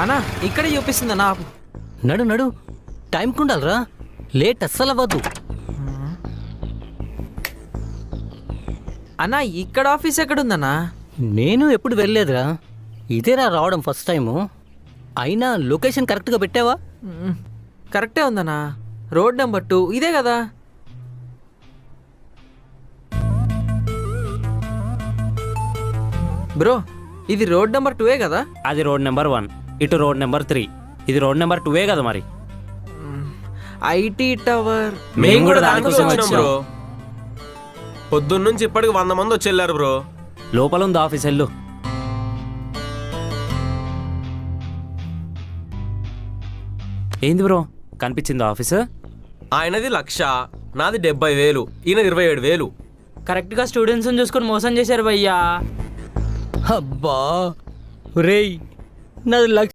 అన్నా ఇక్కడే చూపిస్తుంది అన్నా. నడు నడు, టైంకి ఉండాలిరా, లేట్ అస్సలు అవ్వద్దు. అన్నా ఇక్కడ ఆఫీస్ ఎక్కడుందన్నా? నేను ఎప్పుడు వెళ్ళలేదురా, ఇదేరా రావడం ఫస్ట్ టైము. అయినా లొకేషన్ కరెక్ట్గా పెట్టావా? కరెక్టే ఉందన్నా, రోడ్ నెంబర్ 2 ఇదే కదా. బ్రో ఇది రోడ్ నెంబర్ 2 కదా? అది రోడ్ నెంబర్ 1, ఇటు రోడ్ నెంబర్ 3, ఇది రోడ్ నెంబర్ 2 కదా మరి. IT tower. మేము కూడా దానికోసం వచ్చినాం బ్రో. పొద్దున్నుంచి ఇప్పటికి 100 మంది వచ్చి వెళ్ళారు బ్రో. లోపల ఉంది ఆఫీస్, వెళ్ళు. ఏంది బ్రో, కనిపించింది ఆఫీసు? ఆయనది 1,00,000, నాది 70,000, ఈయనది 27,000. కరెక్ట్గా స్టూడెంట్స్ చూసుకొని మోసం చేశారు భయ్యా. అబ్బా రేయ్, నాది